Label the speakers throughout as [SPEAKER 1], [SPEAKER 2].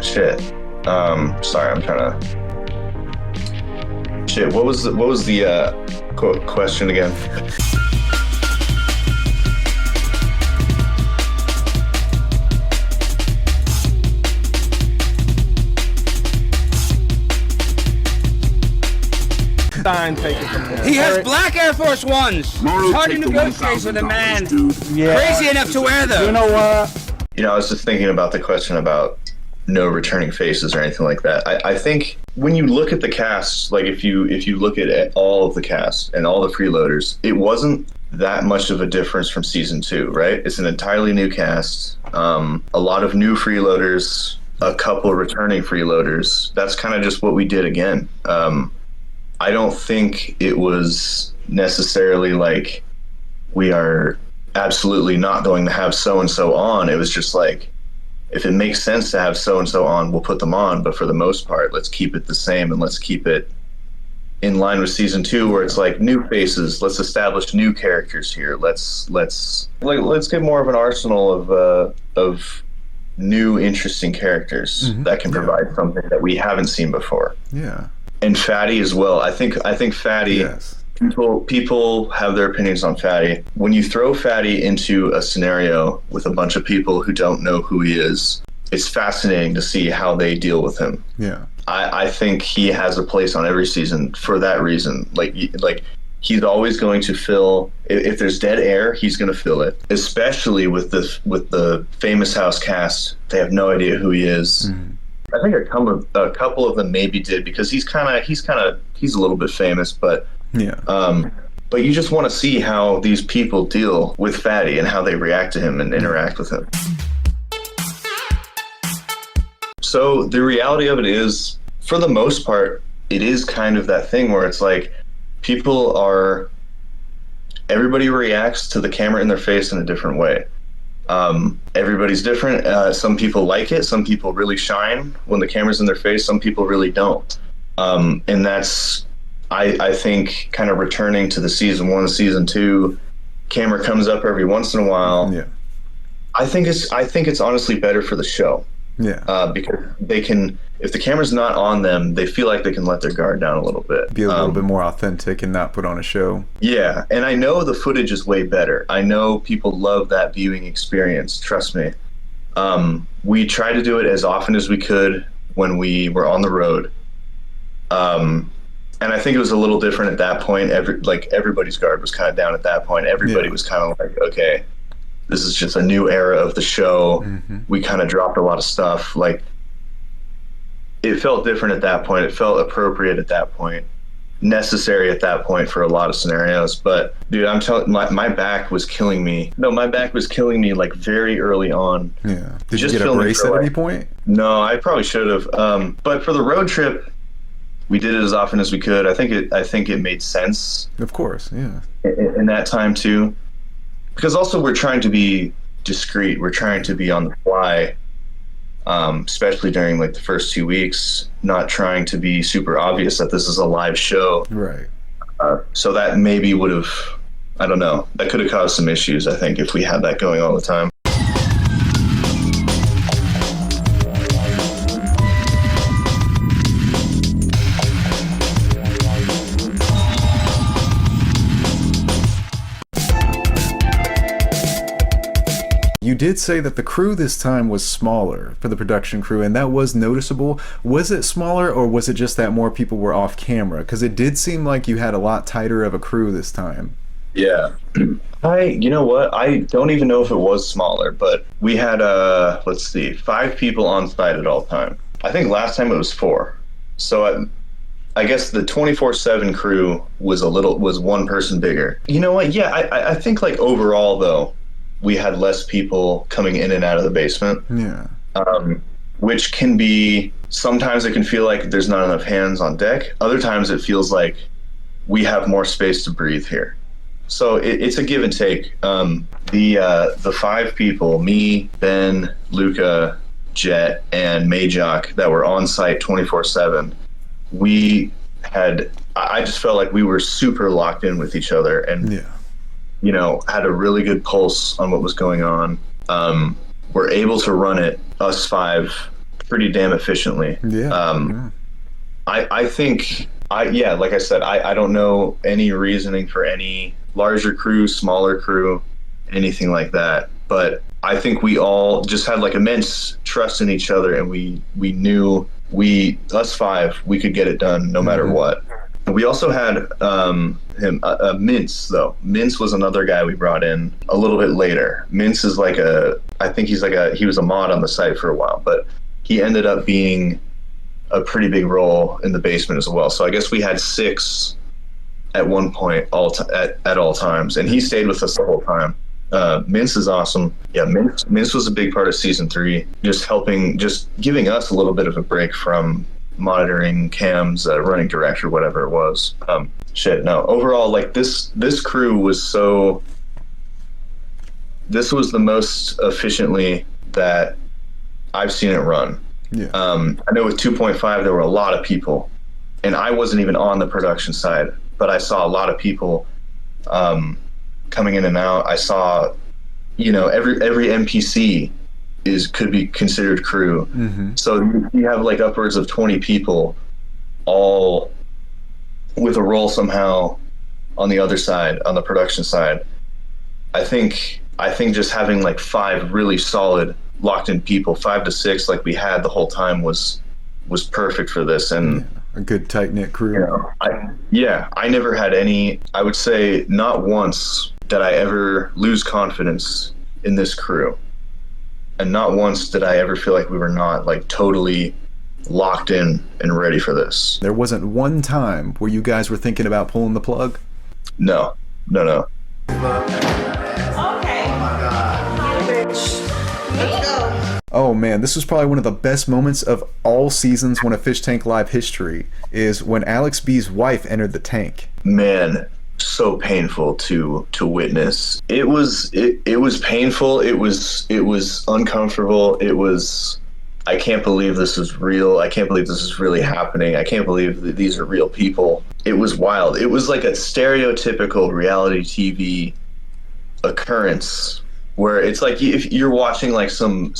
[SPEAKER 1] shit. Sorry, I'm trying to. Shit. What was the question again?
[SPEAKER 2] He has black Air Force Ones. It's hard to negotiate with a man crazy enough to wear them.
[SPEAKER 3] You know what?
[SPEAKER 1] I was just thinking about the question about no returning faces or anything like that. I think when you look at the cast, like if you look at all of the cast and all the freeloaders, it wasn't that much of a difference from season 2, right? It's an entirely new cast, a lot of new freeloaders, a couple returning freeloaders. That's kind of just what we did again. I don't think it was necessarily like we are absolutely not going to have so-and-so on. It was just like, if it makes sense to have so-and-so on, we'll put them on. But for the most part, let's keep it the same and let's keep it in line with season 2, where it's like new faces. Let's establish new characters here. Let's get more of an arsenal of new, interesting characters that can provide something that we haven't seen before.
[SPEAKER 4] Yeah.
[SPEAKER 1] And Fatty as well. I think Fatty.
[SPEAKER 4] Yes.
[SPEAKER 1] People have their opinions on Fatty. When you throw Fatty into a scenario with a bunch of people who don't know who he is, it's fascinating to see how they deal with him.
[SPEAKER 4] Yeah.
[SPEAKER 1] I think he has a place on every season for that reason. Like he's always going to fill. If there's dead air, he's going to fill it. Especially with the Famous House cast, they have no idea who he is. Mm-hmm. I think a couple of them maybe did, because he's a little bit famous, but
[SPEAKER 4] yeah.
[SPEAKER 1] But you just want to see how these people deal with Fatty and how they react to him and interact with him. So the reality of it is, for the most part, it is kind of that thing where it's like everybody reacts to the camera in their face in a different way. Everybody's different. Some people like it. Some people really shine when the camera's in their face. Some people really don't. And that's, I think, kind of returning to the season 1, season 2, camera comes up every once in a while.
[SPEAKER 4] Yeah.
[SPEAKER 1] I think it's honestly better for the show.
[SPEAKER 4] Yeah.
[SPEAKER 1] Because they can, if the camera's not on them, they feel like they can let their guard down a little bit.
[SPEAKER 4] Be a little bit more authentic and not put on a show.
[SPEAKER 1] Yeah, and I know the footage is way better. I know people love that viewing experience, trust me. We tried to do it as often as we could when we were on the road. And I think it was a little different at that point. Everybody's guard was kind of down at that point. Everybody was kind of like, okay, this is just a new era of the show. Mm-hmm. We kind of dropped a lot of stuff. Like, it felt different at that point. It felt appropriate at that point, necessary at that point for a lot of scenarios. But dude, I'm telling my back was killing me. No, my back was killing me like very early on.
[SPEAKER 4] Yeah. Did you get a brace at any point?
[SPEAKER 1] No, I probably should have. But for the road trip, we did it as often as we could. I think it made sense.
[SPEAKER 4] Of course, yeah.
[SPEAKER 1] In that time too. Because also we're trying to be discreet. We're trying to be on the fly, especially during like the first 2 weeks, not trying to be super obvious that this is a live show.
[SPEAKER 4] Right.
[SPEAKER 1] So that maybe would have, I don't know, that could have caused some issues, I think, if we had that going all the time.
[SPEAKER 4] You did say that the crew this time was smaller for the production crew, and that was noticeable. Was it smaller, or was it just that more people were off camera? Because it did seem like you had a lot tighter of a crew this time.
[SPEAKER 1] Yeah. You know what? I don't even know if it was smaller, but we had, 5 people on site at all time. I think last time it was 4. So I guess the 24/7 crew was one person bigger. You know what? Yeah, I think like overall though, we had less people coming in and out of the basement.
[SPEAKER 4] Yeah.
[SPEAKER 1] Which can be, sometimes it can feel like there's not enough hands on deck. Other times it feels like we have more space to breathe here. So it's a give and take. The 5 people, me, Ben, Luca, Jet, and Majok, that were on site 24/7, I just felt like we were super locked in with each other, and
[SPEAKER 4] yeah,
[SPEAKER 1] had a really good pulse on what was going on. were able to run it, us 5, pretty damn efficiently. I think, like I said, I don't know any reasoning for any larger crew, smaller crew, anything like that. But I think we all just had like immense trust in each other, and we knew us 5, we could get it done no matter what. We also had Mince, though. Mince was another guy we brought in a little bit later. Mince is I think he was a mod on the site for a while, but he ended up being a pretty big role in the basement as well. So I guess we had 6 at one point at all times, and he stayed with us the whole time. Mince is awesome. Yeah, Mince was a big part of season 3, just giving us a little bit of a break from monitoring cams, running direct or whatever it was. Overall, like this crew was this was the most efficiently that I've seen it run. Yeah. I know with 2.5 there were a lot of people, and I wasn't even on the production side, but I saw a lot of people coming in and out. I saw, every NPC could be considered crew. So you have like upwards of 20 people, all with a role somehow on the other side, on the production side. I think just having like 5 really solid locked in people, 5 to 6 like we had the whole time was perfect for this. And
[SPEAKER 4] a good tight-knit crew.
[SPEAKER 1] I never had any, I would say not once did I ever lose confidence in this crew. And not once did I ever feel like we were not like totally locked in and ready for this.
[SPEAKER 4] There wasn't one time where you guys were thinking about pulling the plug?
[SPEAKER 1] No.
[SPEAKER 3] Okay. Oh my God. Bitch. Let's go.
[SPEAKER 4] Oh man, this was probably one of the best moments of all seasons one of Fishtank Live history, is when Alex B's wife entered the tank.
[SPEAKER 1] Man, so painful to witness. It was painful. It was uncomfortable. It was, I can't believe this is real. I can't believe this is really happening. I can't believe that these are real people. It was wild. It was like a stereotypical reality TV occurrence where it's like if you're watching like some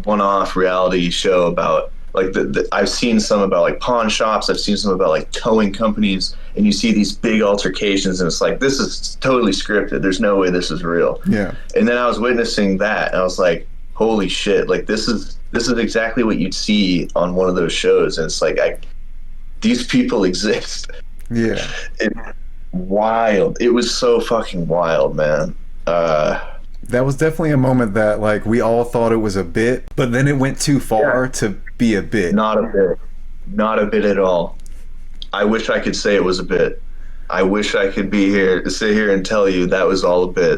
[SPEAKER 1] one-off reality show about like I've seen some about like pawn shops, I've seen some about like towing companies, and you see these big altercations and it's like, this is totally scripted. There's no way this is real.
[SPEAKER 4] Yeah.
[SPEAKER 1] And then I was witnessing that and I was like, holy shit, like this is exactly what you'd see on one of those shows. And it's like, these people exist.
[SPEAKER 4] Yeah.
[SPEAKER 1] It's wild. It was so fucking wild, man.
[SPEAKER 4] That was definitely a moment that like we all thought it was a bit, but then it went too far to be a bit.
[SPEAKER 1] Not a bit at all. I wish I could say it was a bit. I wish I could be here to sit here and tell you that was all a bit.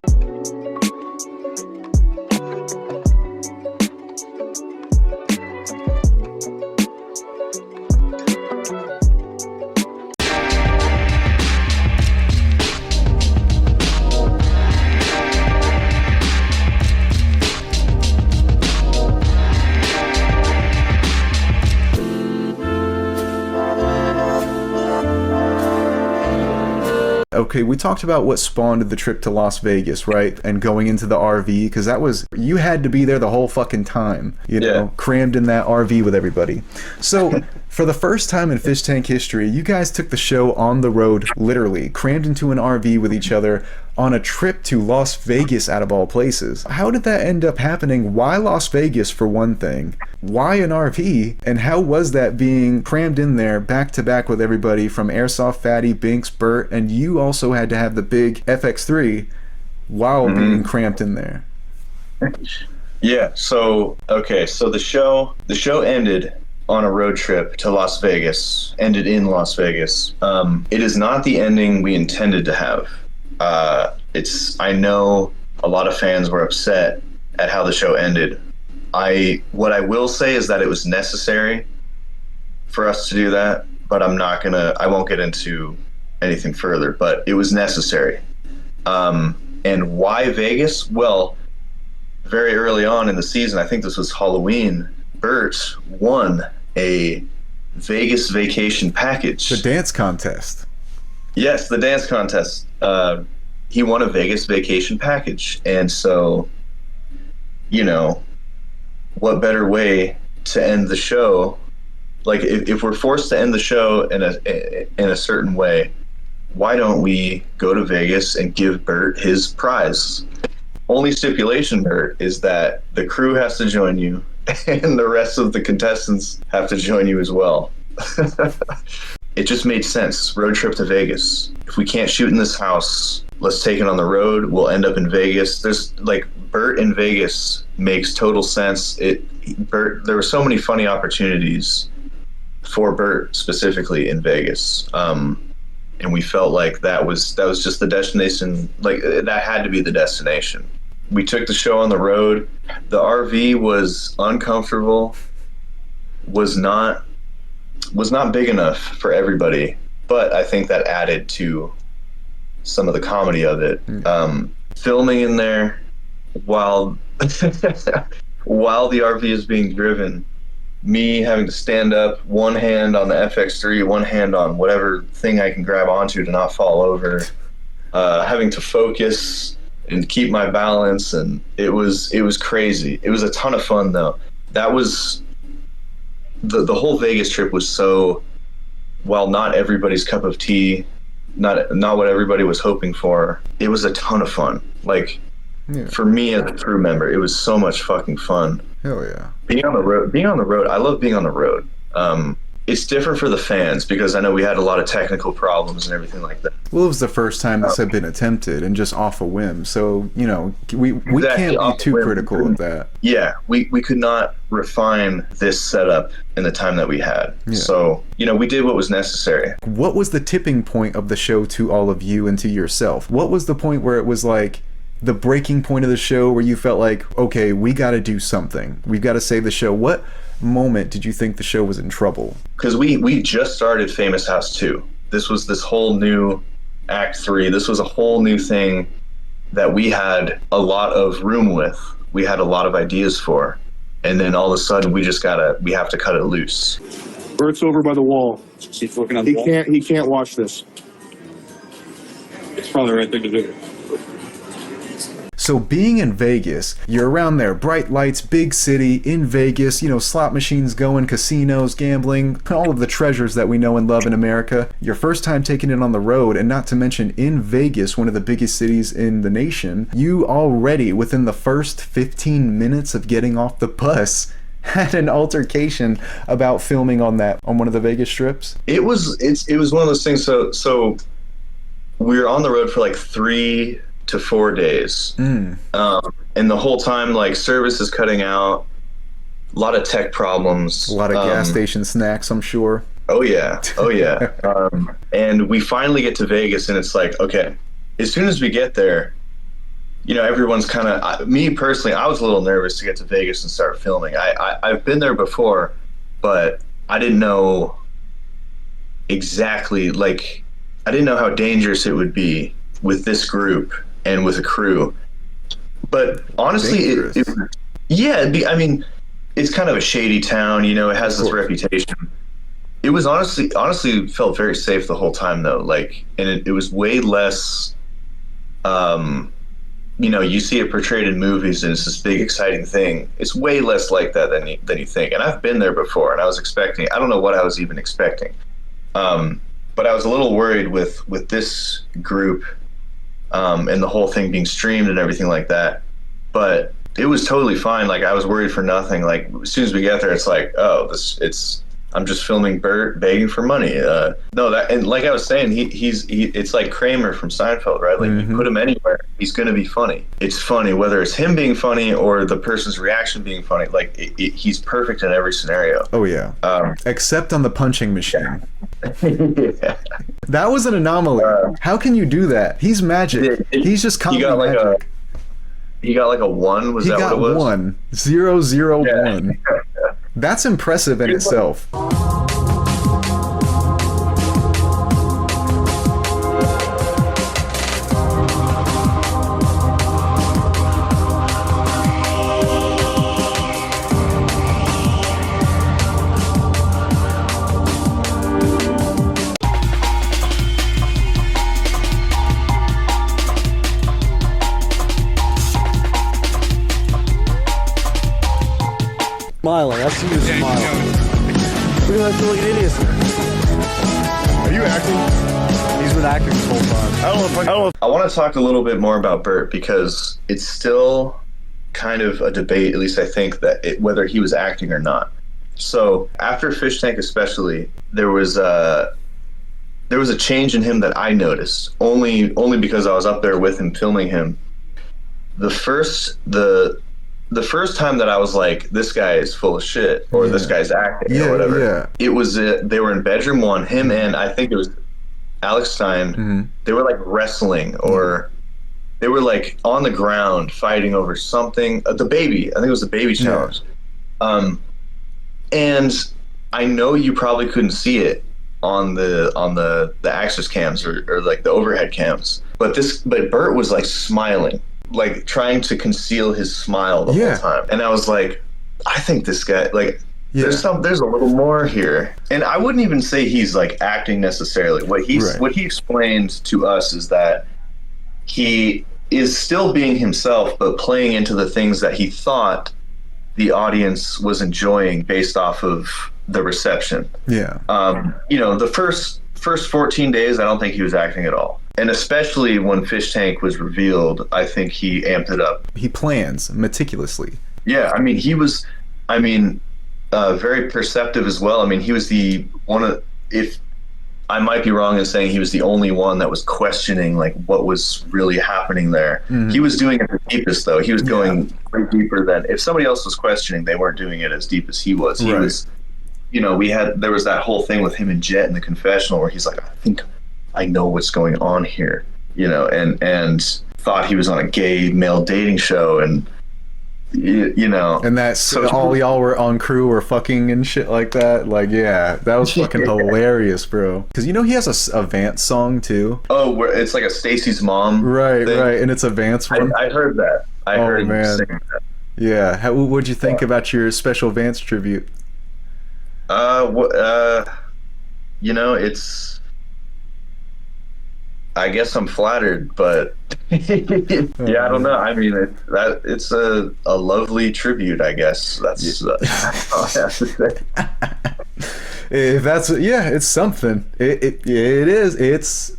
[SPEAKER 4] Okay, we talked about what spawned the trip to Las Vegas, right? And going into the RV, because you had to be there the whole fucking time, crammed in that RV with everybody. So, for the first time in Fishtank history, you guys took the show on the road, literally, crammed into an RV with each other on a trip to Las Vegas, out of all places. How did that end up happening? Why Las Vegas, for one thing? Why an RV? And how was that being crammed in there back to back with everybody from Airsoft Fatty, Binks, Burt, and you also had to have the big FX3 while being cramped in there?
[SPEAKER 1] Yeah, so the show ended on a road trip to Las Vegas, ended in Las Vegas. It is not the ending we intended to have. I know a lot of fans were upset at how the show ended. What I will say is that it was necessary for us to do that, but I won't get into anything further, but it was necessary. And why Vegas? Well, very early on in the season, I think this was Halloween, Burt won a Vegas vacation package.
[SPEAKER 4] The dance contest.
[SPEAKER 1] Yes, the dance contest. He won a Vegas vacation package. And so you know, what better way to end the show? Like, if we're forced to end the show in a certain way, why don't we go to Vegas and give Burt his prize? Only stipulation, Burt, is that the crew has to join you and the rest of the contestants have to join you as well. It just made sense. Road trip to Vegas. If we can't shoot in this house, let's take it on the road. We'll end up in Vegas. There's like Burt in Vegas makes total sense. Burt, there were so many funny opportunities for Burt specifically in Vegas. And we felt like that was just the destination. Like, that had to be the destination. We took the show on the road. The RV was uncomfortable, was not big enough for everybody, but I think that added to some of the comedy of it. Filming in there while while the RV is being driven, me having to stand up, one hand on the FX3, one hand on whatever thing I can grab onto to not fall over, having to focus and keep my balance, and it was crazy. It was a ton of fun though. That was the whole Vegas trip was so, while not everybody's cup of tea, not what everybody was hoping for, it was a ton of fun. Like, for me as a crew member, it was so much fucking fun.
[SPEAKER 4] Hell yeah.
[SPEAKER 1] Being on the road, I love being on the road. It's different for the fans because I know we had a lot of technical problems and everything like that.
[SPEAKER 4] Well, it was the first time this had been attempted, and just off a whim. So, you know, we can't be too critical of that.
[SPEAKER 1] Yeah, we could not refine this setup in the time that we had. Yeah. So, you know, we did what was necessary.
[SPEAKER 4] What was the tipping point of the show to all of you and to yourself? What was the point where it was like the breaking point of the show where you felt like, okay, we got to do something. We've got to save the show. What moment did you think the show was in trouble?
[SPEAKER 1] Because we just started Famous House 2. This was this whole new Act 3. This was a whole new thing that we had a lot of room with. We had a lot of ideas for. And then all of a sudden we have to cut it loose.
[SPEAKER 5] Burt's over by the wall.
[SPEAKER 2] He's looking at the wall.
[SPEAKER 5] He can't watch this.
[SPEAKER 2] It's probably the right thing to do.
[SPEAKER 4] So being in Vegas, you're around there, bright lights, big city, in Vegas, you know, slot machines going, casinos, gambling, all of the treasures that we know and love in America. Your first time taking it on the road, and not to mention in Vegas, one of the biggest cities in the nation, you already, within the first 15 minutes of getting off the bus, had an altercation about filming on one of the Vegas strips.
[SPEAKER 1] It was one of those things. So we were on the road for like 3 to 4 days. And the whole time, like, service is cutting out, a lot of tech problems,
[SPEAKER 4] a lot of gas station snacks, I'm sure.
[SPEAKER 1] Oh yeah. And we finally get to Vegas, and it's like, okay, as soon as we get there, you know, everyone's kind of, me personally, I was a little nervous to get to Vegas and start filming. I've been there before, but I didn't know exactly, like, I didn't know how dangerous it would be with this group and with a crew. But honestly, I mean, it's kind of a shady town, you know, it has this reputation. It was honestly felt very safe the whole time though. Like, and it was way less, you know, you see it portrayed in movies and it's this big exciting thing. It's way less like that than you think. And I've been there before, and I don't know what I was even expecting. But I was a little worried with this group, and the whole thing being streamed and everything like that. But it was totally fine. Like, I was worried for nothing. Like, as soon as we get there, it's like, oh, I'm just filming Burt begging for money. And like I was saying, it's like Kramer from Seinfeld, right? Like, you put him anywhere, he's going to be funny. It's funny, whether it's him being funny or the person's reaction being funny. Like, he's perfect in every scenario.
[SPEAKER 4] Oh yeah. Except on the punching machine.
[SPEAKER 1] Yeah.
[SPEAKER 4] That was an anomaly. How can you do that? He's magic. He's just comedy magic.
[SPEAKER 1] He got like a 1. Was that what it was?
[SPEAKER 4] 1. 0, 0, 1. That's impressive in itself.
[SPEAKER 6] Smiling. I see you smiling. Look at that, feel like an idiot.
[SPEAKER 5] Are you acting?
[SPEAKER 6] He's been acting this whole time.
[SPEAKER 1] I want to talk a little bit more about Burt because it's still kind of a debate, at least I think, that whether he was acting or not. So after Fishtank especially, there was a change in him that I noticed, only because I was up there with him filming him. The first time that I was like, this guy is full of shit, or this guy's acting, or whatever. It was they were in bedroom one, him and I think it was Alex Stein. They were like wrestling, or they were like on the ground fighting over something. The baby, I think it was the baby challenge. And I know you probably couldn't see it on the access cams or like the overhead cams, but Burt was like smiling, like trying to conceal his smile the whole time. And I was like, I think this guy, like, there's a little more here. And I wouldn't even say he's like acting necessarily. What he explained to us is that he is still being himself, but playing into the things that he thought the audience was enjoying based off of the reception. The first 14 days, I don't think he was acting at all. And especially when Fishtank was revealed, I think he amped it up.
[SPEAKER 4] He plans meticulously.
[SPEAKER 1] Yeah, I mean, he was, very perceptive as well. I mean, he was if I might be wrong in saying he was the only one that was questioning like what was really happening there. He was doing it the deepest, though. He was going way deeper than, if somebody else was questioning, they weren't doing it as deep as he was. He was, there was that whole thing with him and Jet in the confessional where he's like, I think I know what's going on here, and thought he was on a gay male dating show, and
[SPEAKER 4] and that's all y'all were on crew were fucking and shit like that. Like, that was fucking hilarious, bro. Because he has a Vance song too.
[SPEAKER 1] Oh, where it's like a Stacy's mom,
[SPEAKER 4] right, and it's a Vance one.
[SPEAKER 1] I heard that. I heard him sing that.
[SPEAKER 4] Yeah, what'd you think about your special Vance tribute?
[SPEAKER 1] It's, I guess I'm flattered, but I don't know. I mean, it's a lovely tribute, I guess. That's all I have to say.
[SPEAKER 4] If that's it's something. It is. It's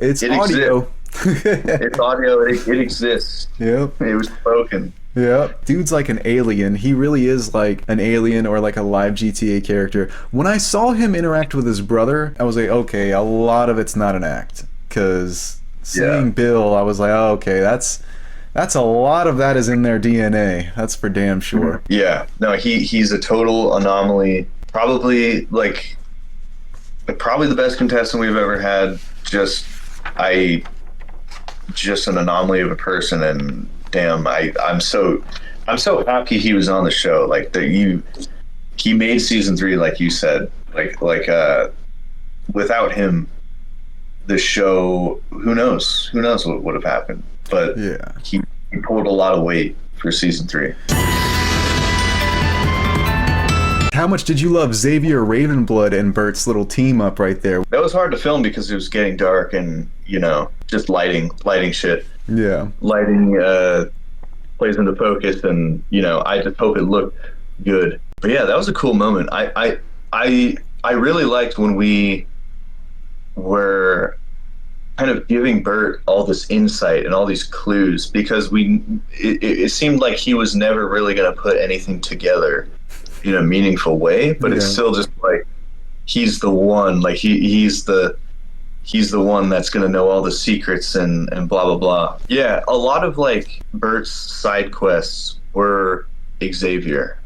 [SPEAKER 4] audio.
[SPEAKER 1] It's audio. It exists.
[SPEAKER 4] Yep.
[SPEAKER 1] It was spoken.
[SPEAKER 4] Yeah, dude's like an alien. He really is like an alien or like a live GTA character. When I saw him interact with his brother, I was like, okay, a lot of it's not an act. Because seeing Bill, I was like, oh, okay, that's a lot of that is in their DNA. That's for damn sure.
[SPEAKER 1] Yeah, no, he's a total anomaly. Probably probably the best contestant we've ever had. Just an anomaly of a person, and damn, I'm so happy he was on the show. Like he made season 3, like you said. Like without him, the show, who knows what would have happened. But he pulled a lot of weight for season 3.
[SPEAKER 4] How much did you love Xavier Ravenblood and Burt's little team up right there?
[SPEAKER 1] That was hard to film because it was getting dark and just lighting shit.
[SPEAKER 4] Yeah,
[SPEAKER 1] lighting plays into focus, and I just hope it looked good. But yeah, that was a cool moment. I really liked when we were kind of giving Burt all this insight and all these clues, because it seemed like he was never really going to put anything together in a meaningful way, but it's still just like he's the one, like he's the one that's going to know all the secrets and blah blah blah. Yeah, a lot of like Burt's side quests were Xavier.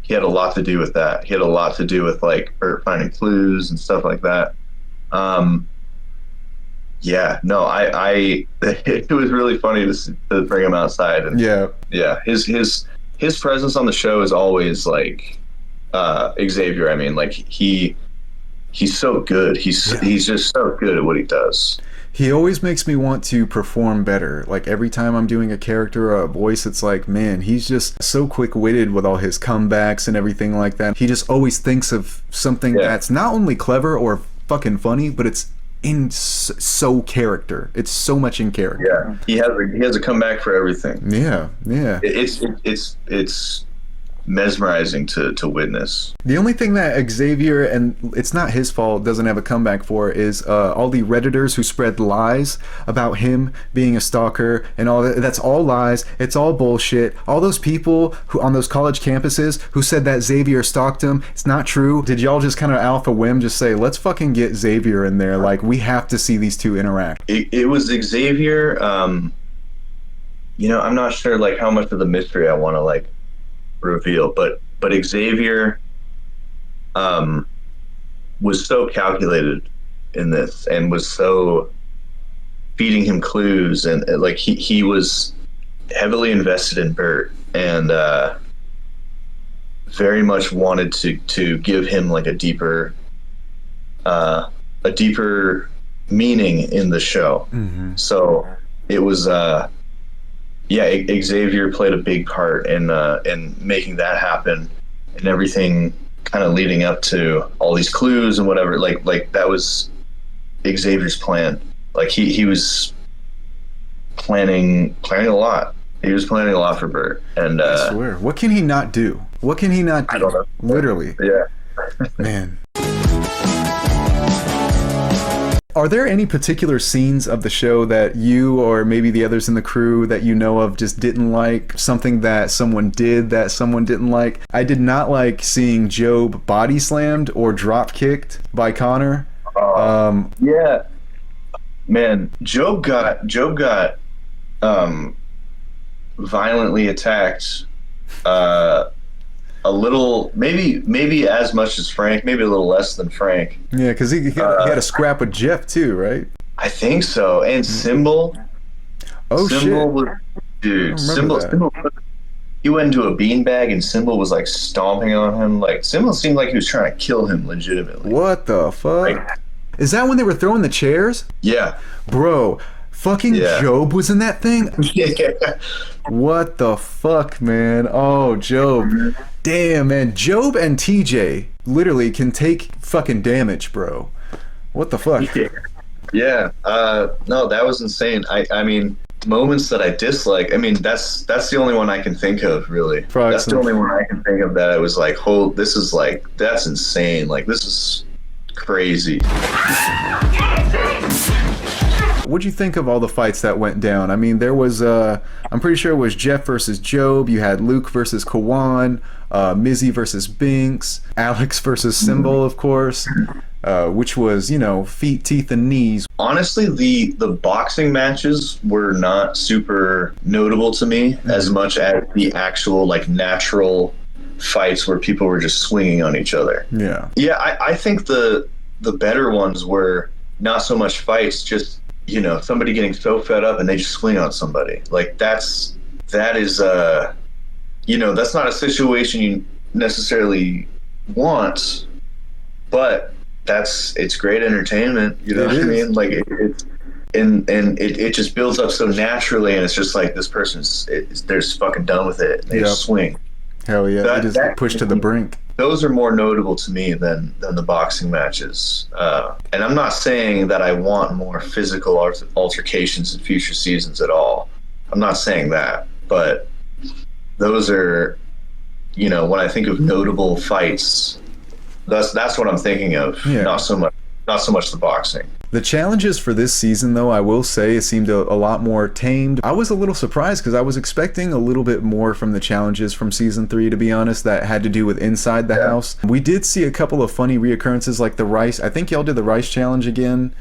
[SPEAKER 1] He had a lot to do with that. He had a lot to do with like Burt finding clues and stuff like that. It was really funny to bring him outside, and his presence on the show is always like Xavier. I mean, like he's so good. He's just so good at what he does.
[SPEAKER 4] He always makes me want to perform better. Like every time I'm doing a character or a voice, it's like, man, he's just so quick-witted with all his comebacks and everything like that. He just always thinks of something that's not only clever or fucking funny, but it's in so character. It's so much in character.
[SPEAKER 1] Yeah, he has a comeback for everything.
[SPEAKER 4] Yeah.
[SPEAKER 1] It's mesmerizing to witness.
[SPEAKER 4] The only thing that Xavier, and it's not his fault, doesn't have a comeback for is all the Redditors who spread lies about him being a stalker and all that. That's all lies. It's all bullshit. All those people who on those college campuses who said that Xavier stalked him, it's not true. Did y'all just kind of alpha whim just say, let's fucking get Xavier in there? Like, we have to see these two interact.
[SPEAKER 1] It was Xavier. You know, I'm not sure like how much of the mystery I want to like reveal, but Xavier was so calculated in this and was so feeding him clues, and like he was heavily invested in Burt and very much wanted to give him like a deeper meaning in the show. Mm-hmm. So it was Xavier played a big part in making that happen, and everything kind of leading up to all these clues and whatever. Like that was Xavier's plan. Like he was planning a lot. He was planning a lot for Burt. And
[SPEAKER 4] I swear, what can he not do? What can he not do?
[SPEAKER 1] I don't know.
[SPEAKER 4] Literally.
[SPEAKER 1] Yeah.
[SPEAKER 4] Man. Are there any particular scenes of the show that you or maybe the others in the crew that you know of just didn't like? Something that someone did that someone didn't like? I did not like seeing Jobe body slammed or drop kicked by Connor.
[SPEAKER 1] Yeah. Man, Jobe got violently attacked a little, maybe as much as Frank, maybe a little less than Frank.
[SPEAKER 4] Yeah, because he had a scrap with Jeff too, right?
[SPEAKER 1] I think so. And Symbol.
[SPEAKER 4] Oh,
[SPEAKER 1] Symbol
[SPEAKER 4] shit.
[SPEAKER 1] Dude, Symbol, he went into a beanbag and Symbol was like stomping on him. Like, Symbol seemed like he was trying to kill him legitimately.
[SPEAKER 4] What the fuck?
[SPEAKER 1] Like,
[SPEAKER 4] is that when they were throwing the chairs?
[SPEAKER 1] Yeah.
[SPEAKER 4] Bro, fucking Jobe was in that thing?
[SPEAKER 1] Yeah.
[SPEAKER 4] What the fuck, man? Oh, Jobe. Damn, man. Jobe and TJ literally can take fucking damage, bro. What the fuck?
[SPEAKER 1] Yeah. No, that was insane. I mean, moments that I dislike, I mean, that's the only one I can think of, really. That's the only one I can think of that I was like, this is like, that's insane. Like, this is crazy.
[SPEAKER 4] What'd you think of all the fights that went down? I mean, there was, I'm pretty sure it was Jeff versus Jobe. You had Luke versus Kawan, Mizzy versus Binks, Alex versus Symbol, of course, which was, you know, feet, teeth, and knees.
[SPEAKER 1] Honestly, the boxing matches were not super notable to me as much as the actual, like, natural fights where people were just swinging on each other. Yeah. Yeah, I think the better ones were not so much fights, just, you know, somebody getting so fed up and they just swing on somebody. Like, that is you know, that's not a situation you necessarily want, but it's great entertainment. You know what I mean? Like, it just builds up so naturally, and it's just like, this person's, they're just fucking done with it. They just swing.
[SPEAKER 4] Hell yeah, they just push to the brink.
[SPEAKER 1] Those are more notable to me than the boxing matches. And I'm not saying that I want more physical altercations in future seasons at all. I'm not saying that, but those are, you know, when I think of notable fights, that's what I'm thinking of. Yeah. Not so much the boxing.
[SPEAKER 4] The challenges for this season, though, I will say, it seemed a lot more tamed. I was a little surprised because I was expecting a little bit more from the challenges from season 3, to be honest, that had to do with inside the house. We did see a couple of funny reoccurrences, like the rice. I think y'all did the rice challenge again.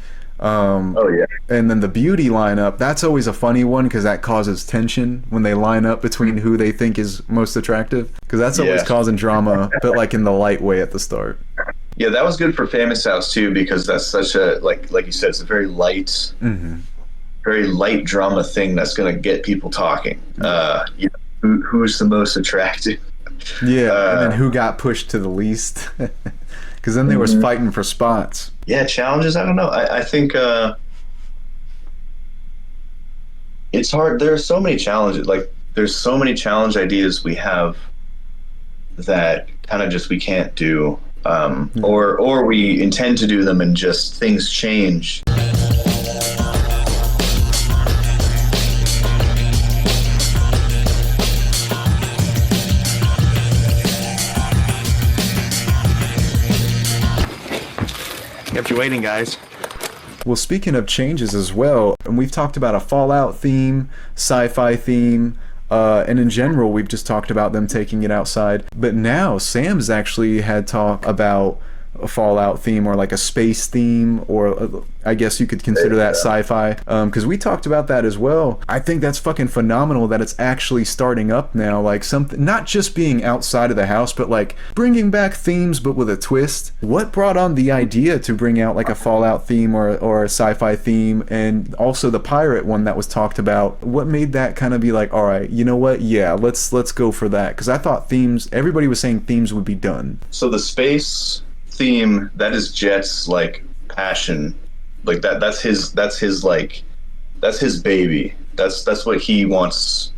[SPEAKER 1] Oh yeah.
[SPEAKER 4] And then the beauty lineup, that's always a funny one because that causes tension when they line up between who they think is most attractive, because that's always causing drama, but like in the light way at the start.
[SPEAKER 1] Yeah, that was good for Famous House too, because that's such a, like you said, it's a very light, very light drama thing that's going to get people talking. You know, who's the most attractive?
[SPEAKER 4] Yeah, and then who got pushed to the least? Because then they was fighting for spots.
[SPEAKER 1] Yeah, challenges, I don't know. I think it's hard. There are so many challenges. Like, there's so many challenge ideas we have that kind of just we can't do. Or we intend to do them and just things change.
[SPEAKER 2] Kept you waiting, guys.
[SPEAKER 4] Well, speaking of changes as well, and we've talked about a Fallout theme, sci-fi theme, and in general, we've just talked about them taking it outside. But now, Sam's actually had talk about a Fallout theme or like a space theme, or I guess you could consider that sci-fi, because we talked about that as well. I think that's fucking phenomenal that it's actually starting up now, like something not just being outside of the house, but like bringing back themes but with a twist. What brought on the idea to bring out like a Fallout theme or a sci-fi theme, and also the pirate one that was talked about? What made that kind of be like, all right, you know what, yeah, let's go for that? Because I thought everybody was saying themes would be done.
[SPEAKER 1] So the space theme, that is Jet's like passion, like that's his baby. That's what he wants.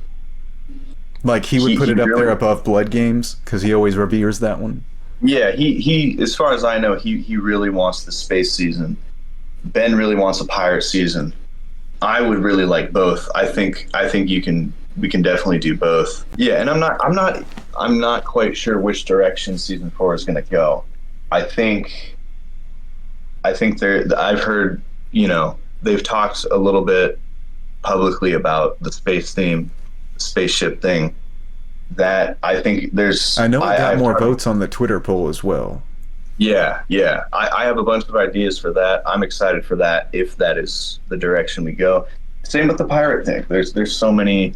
[SPEAKER 4] Like he would put it up there above Bloodgames because he always reveres that one.
[SPEAKER 1] Yeah, he as far as I know, he really wants the space season. Ben really wants a pirate season. I would really like both. I think we can definitely do both. Yeah, and I'm not quite sure which direction season 4 is going to go. I think I've heard, they've talked a little bit publicly about the space theme, spaceship thing. That I think I know it got
[SPEAKER 4] more votes on the Twitter poll as well.
[SPEAKER 1] Yeah. I have a bunch of ideas for that. I'm excited for that if that is the direction we go. Same with the pirate thing. There's so many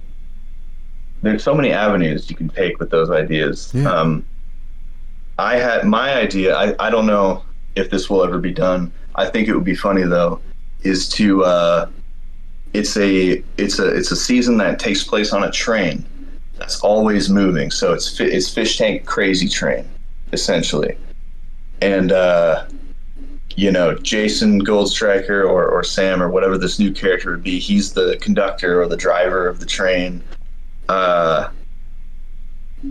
[SPEAKER 1] avenues you can take with those ideas. Yeah. I had my idea. I don't know if this will ever be done. I think it would be funny though. Is to it's a season that takes place on a train that's always moving. So it's Fishtank Crazy Train, essentially. And Jason Goldstriker or Sam or whatever this new character would be, he's the conductor or the driver of the train.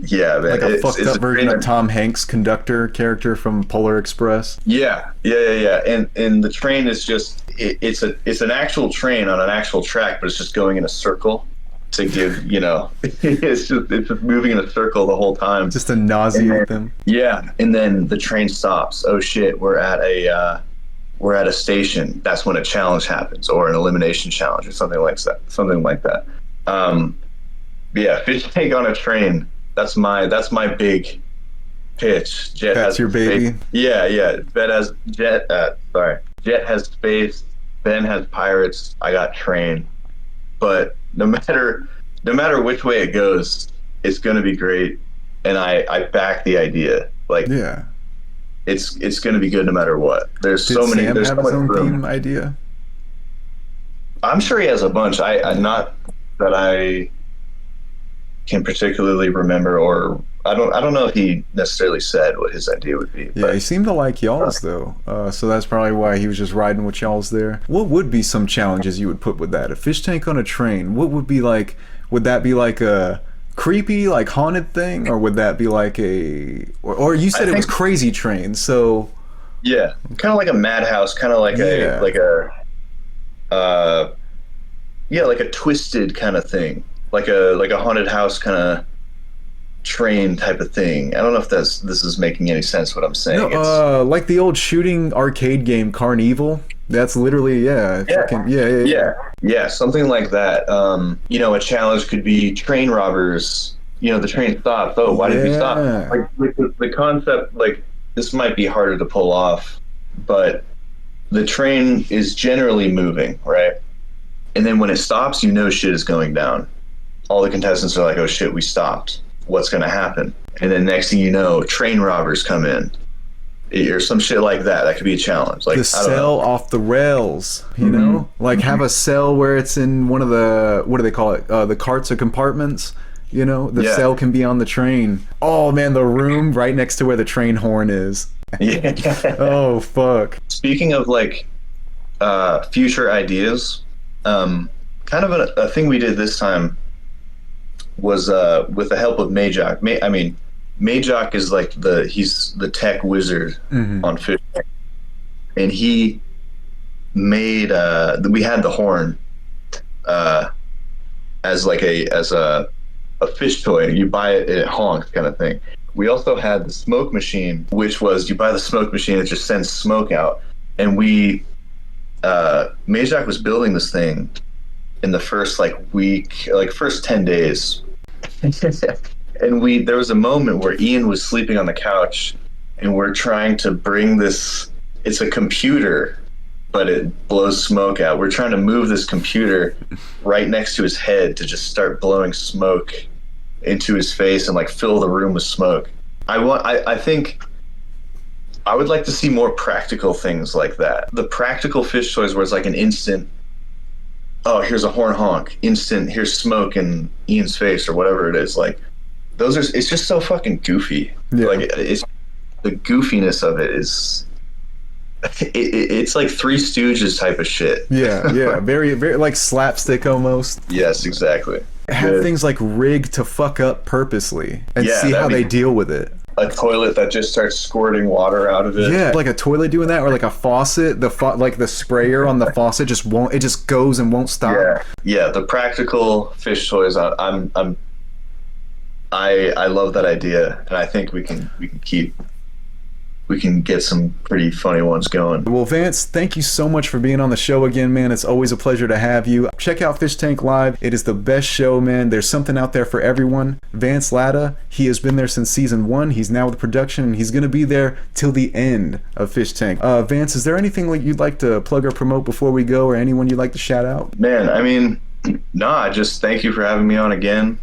[SPEAKER 1] Yeah, man.
[SPEAKER 4] Like a fucked up version of Tom Hanks' conductor character from Polar Express.
[SPEAKER 1] Yeah. And the train is just it's an actual train on an actual track, but it's just going in a circle to give, it's just moving in a circle the whole time.
[SPEAKER 4] Just to nauseate them. Yeah,
[SPEAKER 1] and then the train stops. Oh shit, we're at a station. That's when a challenge happens, or an elimination challenge, or something like that. Yeah, Fishtank on a train. That's my big pitch.
[SPEAKER 4] That's your baby.
[SPEAKER 1] Space. Yeah. Jet has space. Ben has pirates. I got train. But no matter which way it goes, it's gonna be great. And I back the idea. Like, yeah, it's gonna be good no matter what. There's so many.
[SPEAKER 4] Sam
[SPEAKER 1] there's
[SPEAKER 4] have
[SPEAKER 1] so
[SPEAKER 4] his
[SPEAKER 1] much
[SPEAKER 4] own
[SPEAKER 1] room.
[SPEAKER 4] theme idea?
[SPEAKER 1] I'm sure he has a bunch. I'm not that I can particularly remember, or I don't know if he necessarily said what his idea would be.
[SPEAKER 4] Yeah, he seemed to like y'all's though, so that's probably why he was just riding with y'all's there. What would be some challenges you would put with that? A Fishtank on a train, what would be like? Would that be like a creepy, like haunted thing, or would that be like or you said it was Crazy Train, so
[SPEAKER 1] yeah, kind of like a madhouse, kind of like a twisted kind of thing. Like a haunted house kind of train type of thing. I don't know if this is making any sense what I'm saying.
[SPEAKER 4] No, like the old shooting arcade game Carnival. That's literally yeah,
[SPEAKER 1] something like that. A challenge could be train robbers. The train stops. Oh, why did we stop? Like the concept, like this might be harder to pull off, but the train is generally moving, right? And then when it stops, shit is going down. All the contestants are like, oh shit, we stopped. What's going to happen? And then next thing you know, train robbers come in. Or some shit like that. That could be a challenge. Like
[SPEAKER 4] the cell off the rails, you know? Like have a cell where it's in one of the, what do they call it? The carts or compartments. The cell can be on the train. Oh man, the room right next to where the train horn is.
[SPEAKER 1] Yeah.
[SPEAKER 4] Oh fuck.
[SPEAKER 1] Speaking of like future ideas, kind of a thing we did this time was with the help of Majok. Majok is like he's the tech wizard on Fishtank, and he made we had the horn as a fish toy. You buy it and it honks kind of thing. We also had the smoke machine, which was you buy the smoke machine, it just sends smoke out. and Majak was building this thing in the first first 10 days. And there was a moment where Ian was sleeping on the couch, and we're trying to bring this, it's a computer, but it blows smoke out. We're trying to move this computer right next to his head to just start blowing smoke into his face and like fill the room with smoke. I think I would like to see more practical things like that. The practical fish toys where it's like an instant, oh, here's a horn honk, instant, here's smoke in Ian's face or whatever it is. Like, it's just so fucking goofy.
[SPEAKER 4] Yeah.
[SPEAKER 1] Like, the goofiness of it is, it's like Three Stooges type of shit.
[SPEAKER 4] Yeah. Very, very like slapstick almost.
[SPEAKER 1] Yes, exactly.
[SPEAKER 4] Have things like rigged to fuck up purposely and see how they deal with it.
[SPEAKER 1] A toilet that just starts squirting water out of it.
[SPEAKER 4] Yeah, like a toilet doing that, or like a faucet, like the sprayer on the faucet just goes and won't stop.
[SPEAKER 1] Yeah. The practical fish toys. I love that idea, and I think we can get some pretty funny ones going.
[SPEAKER 4] Well, Vance, thank you so much for being on the show again, man. It's always a pleasure to have you. Check out Fishtank Live. It is the best show, man. There's something out there for everyone. Vance Latta, he has been there since season 1. He's now with production, and he's going to be there till the end of Fishtank. Vance, is there anything you'd like to plug or promote before we go, or anyone you'd like to shout out?
[SPEAKER 1] Man, I mean, just thank you for having me on again.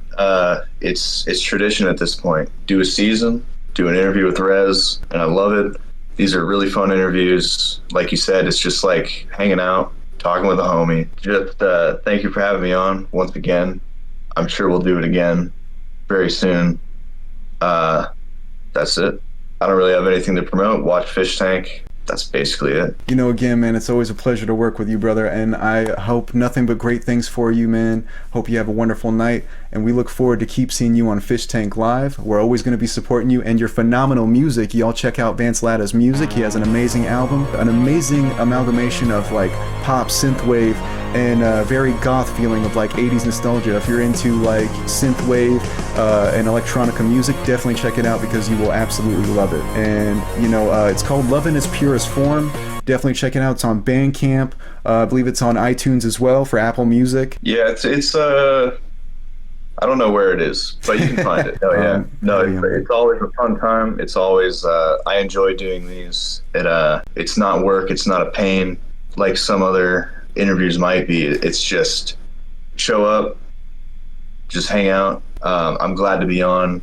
[SPEAKER 1] It's tradition at this point. Do a season, do an interview with Rez, and I love it. These are really fun interviews. Like you said, it's just like hanging out, talking with a homie. Just thank you for having me on once again. I'm sure we'll do it again very soon. That's it. I don't really have anything to promote. Watch Fishtank. That's basically it.
[SPEAKER 4] Again, man, it's always a pleasure to work with you, brother, and I hope nothing but great things for you, man. Hope you have a wonderful night, and we look forward to keep seeing you on Fishtank Live. We're always going to be supporting you and your phenomenal music. Y'all check out Vance Latta's music. He has an amazing album, an amazing amalgamation of like pop, synthwave, and very goth feeling of like 80s nostalgia. If you're into like synthwave and electronica music, definitely check it out because you will absolutely love it. And it's called Love in Its Purest Form. Definitely check it out. It's on Bandcamp. I believe it's on iTunes as well for Apple Music.
[SPEAKER 1] Yeah, it's I don't know where it is, but you can find it. Oh yeah, it's always a fun time. It's always I enjoy doing these. It's not work. It's not a pain like some other interviews might be. It's just show up, just hang out. I'm glad to be on.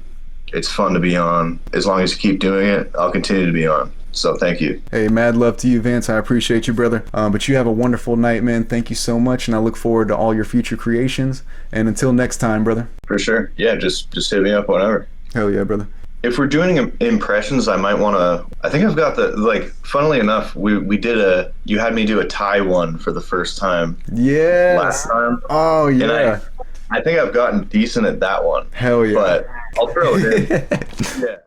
[SPEAKER 1] It's fun to be on. As long as you keep doing it, I'll continue to be on. So thank you.
[SPEAKER 4] Hey, mad love to you, Vance. I appreciate you, brother. But you have a wonderful night, man. Thank you so much, and I look forward to all your future creations. And until next time, brother.
[SPEAKER 1] For sure. Yeah, just hit me up whenever.
[SPEAKER 4] Hell yeah, brother.
[SPEAKER 1] If we're doing impressions, I might want to. I think I've got funnily enough, you had me do a Thai one for the first time.
[SPEAKER 4] Yes.
[SPEAKER 1] Last time.
[SPEAKER 4] Oh yeah.
[SPEAKER 1] And I think I've gotten decent at that one.
[SPEAKER 4] Hell yeah.
[SPEAKER 1] But I'll throw it in. Yeah.